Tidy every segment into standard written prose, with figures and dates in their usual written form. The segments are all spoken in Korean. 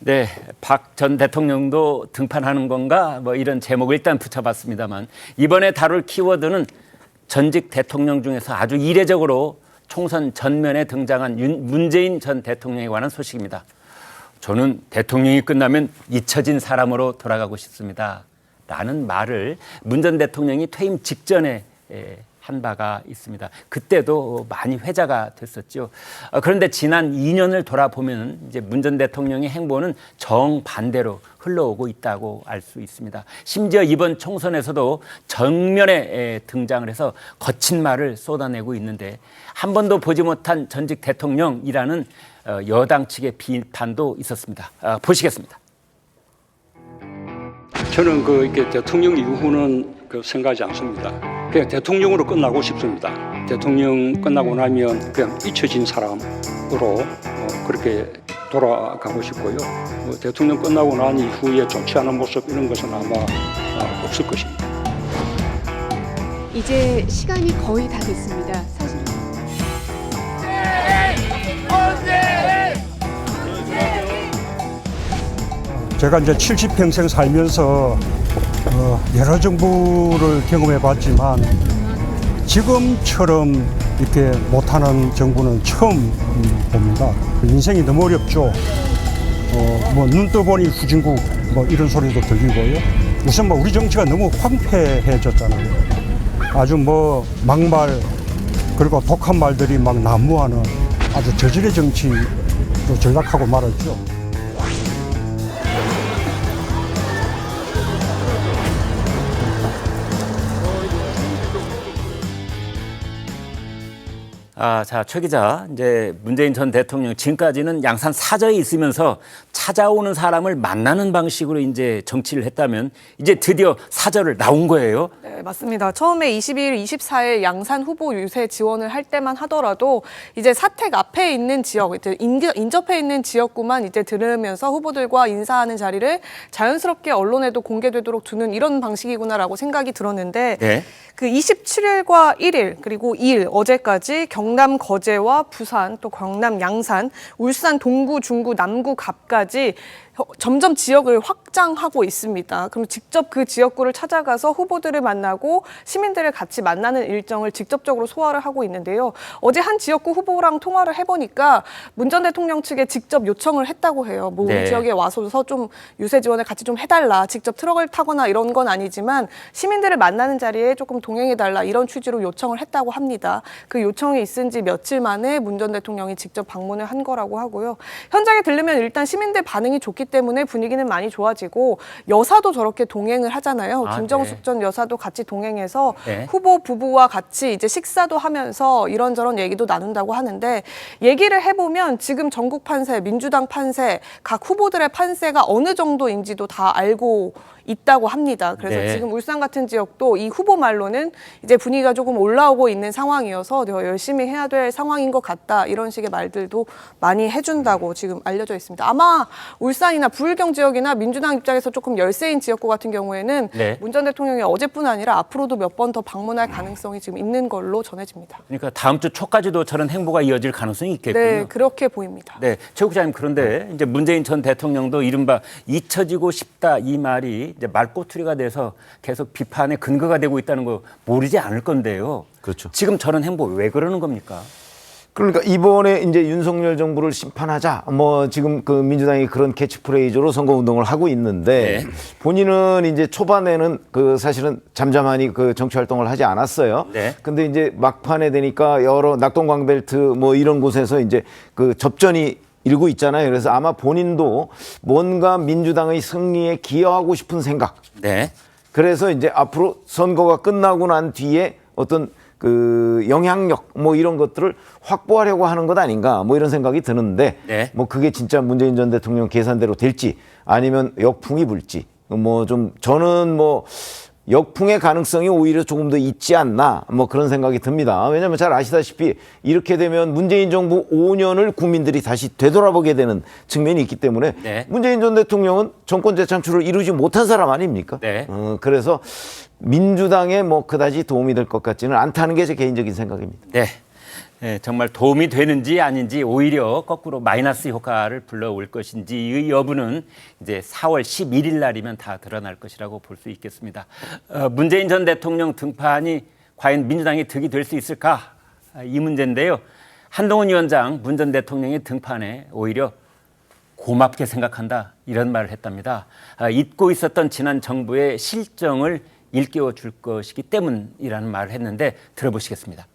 네, 박 전 대통령도 등판하는 건가 뭐 이런 제목을 일단 붙여봤습니다만 이번에 다룰 키워드는 전직 대통령 중에서 아주 이례적으로 총선 전면에 등장한 문재인 전 대통령에 관한 소식입니다. 저는 대통령이 끝나면 잊혀진 사람으로 돌아가고 싶습니다. 라는 말을 문 전 대통령이 퇴임 직전에 한 바가 있습니다. 그때도 많이 회자가 됐었죠. 그런데 지난 2년을 돌아보면 이제 문 전 대통령의 행보는 정반대로 흘러오고 있다고 알 수 있습니다. 심지어 이번 총선에서도 정면에 등장을 해서 거친 말을 쏟아내고 있는데 한 번도 보지 못한 전직 대통령이라는 여당 측의 비판도 있었습니다. 보시겠습니다. 저는 이렇게 대통령 이후는 생각하지 않습니다. 그냥 대통령으로 끝나고 싶습니다. 대통령 끝나고 나면 그냥 잊혀진 사람으로 그렇게 돌아가고 싶고요. 대통령 끝나고 난 이후에 좋지 않은 모습 이런 것은 아마 없을 것입니다. 이제 시간이 거의 다 됐습니다. 사실 제가 이제 70평생 살면서 여러 정부를 경험해 봤지만 지금처럼 이렇게 못하는 정부는 처음 봅니다. 인생이 너무 어렵죠. 눈 떠보니 후진국 이런 소리도 들리고요. 우선 우리 정치가 너무 황폐해졌잖아요. 아주 막말 그리고 독한 말들이 막 난무하는 아주 저질의 정치로 전락하고 말았죠. 자, 최 기자, 이제 문재인 전 대통령 지금까지는 양산 사저에 있으면서 찾아오는 사람을 만나는 방식으로 이제 정치를 했다면 이제 드디어 사저를 나온 거예요. 네, 맞습니다. 처음에 22일, 24일 양산 후보 유세 지원을 할 때만 하더라도 이제 사택 앞에 있는 지역, 이제 인접해 있는 지역구만 이제 들으면서 후보들과 인사하는 자리를 자연스럽게 언론에도 공개되도록 두는 이런 방식이구나라고 생각이 들었는데 네. 그 27일과 1일 그리고 2일 어제까지 경남 거제와 부산 또 경남 양산, 울산 동구, 중구, 남구, 갑까지 점점 지역을 확장하고 있습니다. 그럼 직접 그 지역구를 찾아가서 후보들을 만나고 시민들을 같이 만나는 일정을 직접적으로 소화를 하고 있는데요. 어제 한 지역구 후보랑 통화를 해보니까 문 전 대통령 측에 직접 요청을 했다고 해요. 네. 우리 지역에 와서서 좀 유세 지원을 같이 좀 해달라. 직접 트럭을 타거나 이런 건 아니지만 시민들을 만나는 자리에 조금 동행해달라 이런 취지로 요청을 했다고 합니다. 그 요청이 있은 지 며칠 만에 문 전 대통령이 직접 방문을 한 거라고 하고요. 현장에 들르면 일단 시민들 반응이 좋기 때문에 분위기는 많이 좋아지고 여사도 저렇게 동행을 하잖아요. 김정숙 네. 전 여사도 같이 동행해서 네. 후보 부부와 같이 이제 식사도 하면서 이런저런 얘기도 나눈다고 하는데 얘기를 해보면 지금 전국 판세, 민주당 판세, 각 후보들의 판세가 어느 정도인지도 다 알고 있다고 합니다. 그래서 네. 지금 울산 같은 지역도 이 후보 말로는 이제 분위기가 조금 올라오고 있는 상황이어서 더 열심히 해야 될 상황인 것 같다. 이런 식의 말들도 많이 해준다고 지금 알려져 있습니다. 아마 울산이나 부울경 지역이나 민주당 입장에서 조금 열세인 지역구 같은 경우에는 네. 문 전 대통령이 어제뿐 아니라 앞으로도 몇 번 더 방문할 가능성이 지금 있는 걸로 전해집니다. 그러니까 다음 주 초까지도 저런 행보가 이어질 가능성이 있겠군요. 네, 그렇게 보입니다. 네, 최 국장님 그런데 이제 문재인 전 대통령도 이른바 잊혀지고 싶다 이 말이 이제 말꼬투리가 돼서 계속 비판의 근거가 되고 있다는 거 모르지 않을 건데요. 그렇죠. 지금 저런 행보 왜 그러는 겁니까? 그러니까 이번에 이제 윤석열 정부를 심판하자 지금 민주당이 그런 캐치프레이즈로 선거운동을 하고 있는데 네. 본인은 이제 초반에는 사실은 잠잠하니 정치활동을 하지 않았어요. 네. 근데 이제 막판에 되니까 여러 낙동강벨트 이런 곳에서 이제 접전이 일고 있잖아요. 그래서 아마 본인도 뭔가 민주당의 승리에 기여하고 싶은 생각. 네. 그래서 이제 앞으로 선거가 끝나고 난 뒤에 어떤 영향력 이런 것들을 확보하려고 하는 것 아닌가 이런 생각이 드는데 네. 그게 진짜 문재인 전 대통령 계산대로 될지 아니면 역풍이 불지 저는 역풍의 가능성이 오히려 조금 더 있지 않나 그런 생각이 듭니다. 왜냐하면 잘 아시다시피 이렇게 되면 문재인 정부 5년을 국민들이 다시 되돌아보게 되는 측면이 있기 때문에 네. 문재인 전 대통령은 정권 재창출을 이루지 못한 사람 아닙니까? 네. 그래서 민주당에 그다지 도움이 될 것 같지는 않다는 게 제 개인적인 생각입니다. 네. 예, 정말 도움이 되는지 아닌지 오히려 거꾸로 마이너스 효과를 불러올 것인지의 여부는 이제 4월 11일 날이면 다 드러날 것이라고 볼 수 있겠습니다. 문재인 전 대통령 등판이 과연 민주당이 득이 될 수 있을까? 이 문제인데요. 한동훈 위원장 문 전 대통령의 등판에 오히려 고맙게 생각한다 이런 말을 했답니다. 잊고 있었던 지난 정부의 실정을 일깨워 줄 것이기 때문이라는 말을 했는데 들어보시겠습니다.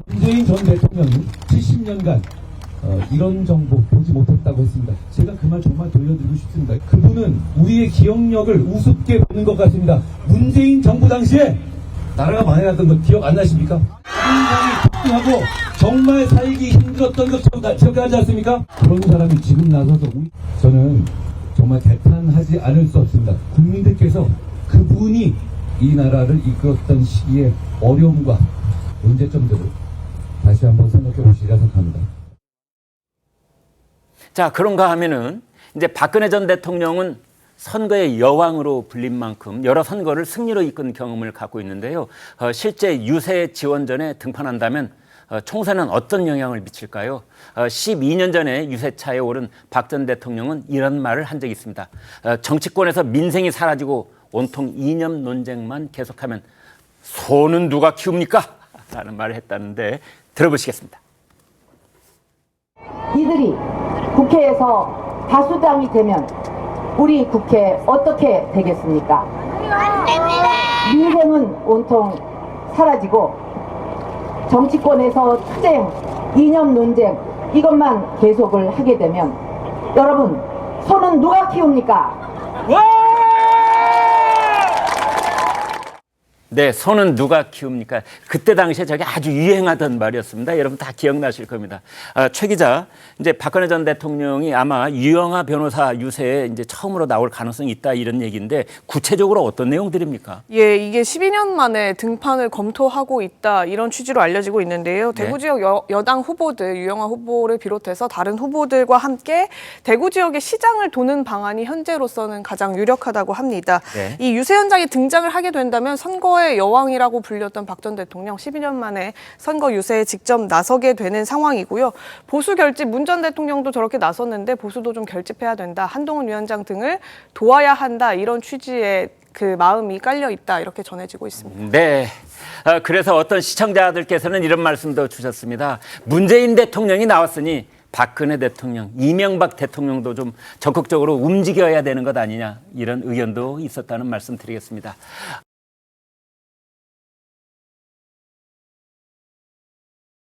문재인 전 대통령이 70년간 이런 정보 보지 못했다고 했습니다. 제가 그 말 정말 돌려드리고 싶습니다. 그분은 우리의 기억력을 우습게 보는 것 같습니다. 문재인 정부 당시에 나라가 망해갔던 거 기억 안 나십니까? 굉장히 폭등하고 정말 살기 힘들었던 거 기억하지 않습니까? 그런 사람이 지금 나서서 저는 정말 개탄하지 않을 수 없습니다. 국민들께서 그분이 이 나라를 이끌었던 시기의 어려움과 문제점들을 다시 한번 생각해 보시리라 생각합니다. 자, 그런가 하면은 이제 박근혜 전 대통령은 선거의 여왕으로 불린 만큼 여러 선거를 승리로 이끈 경험을 갖고 있는데요. 실제 유세 지원전에 등판한다면 총선은 어떤 영향을 미칠까요? 12년 전에 유세차에 오른 박 전 대통령은 이런 말을 한 적이 있습니다. 정치권에서 민생이 사라지고 온통 이념 논쟁만 계속하면 소는 누가 키웁니까? 라는 말을 했다는데 들어보시겠습니다. 이들이 국회에서 다수당이 되면 우리 국회 어떻게 되겠습니까? 안 됩니다. 민생은 온통 사라지고 정치권에서 투쟁, 이념 논쟁 이것만 계속을 하게 되면 여러분 소는 누가 키웁니까? 네, 소는 누가 키웁니까? 그때 당시에 저게 아주 유행하던 말이었습니다. 여러분 다 기억나실 겁니다. 최 기자, 이제 박근혜 전 대통령이 아마 유영하 변호사 유세에 이제 처음으로 나올 가능성이 있다 이런 얘기인데 구체적으로 어떤 내용들입니까? 예, 이게 12년 만에 등판을 검토하고 있다 이런 취지로 알려지고 있는데요. 네. 대구 지역 여당 후보들, 유영하 후보를 비롯해서 다른 후보들과 함께 대구 지역의 시장을 도는 방안이 현재로서는 가장 유력하다고 합니다. 네. 이 유세 현장에 등장을 하게 된다면 선거의 여왕이라고 불렸던 박 전 대통령 12년 만에 선거 유세에 직접 나서게 되는 상황이고요. 보수 결집, 문 전 대통령도 저렇게 나섰는데 보수도 좀 결집해야 된다. 한동훈 위원장 등을 도와야 한다. 이런 취지의 그 마음이 깔려 있다. 이렇게 전해지고 있습니다. 네. 그래서 어떤 시청자들께서는 이런 말씀도 주셨습니다. 문재인 대통령이 나왔으니 박근혜 대통령, 이명박 대통령도 좀 적극적으로 움직여야 되는 것 아니냐 이런 의견도 있었다는 말씀 드리겠습니다.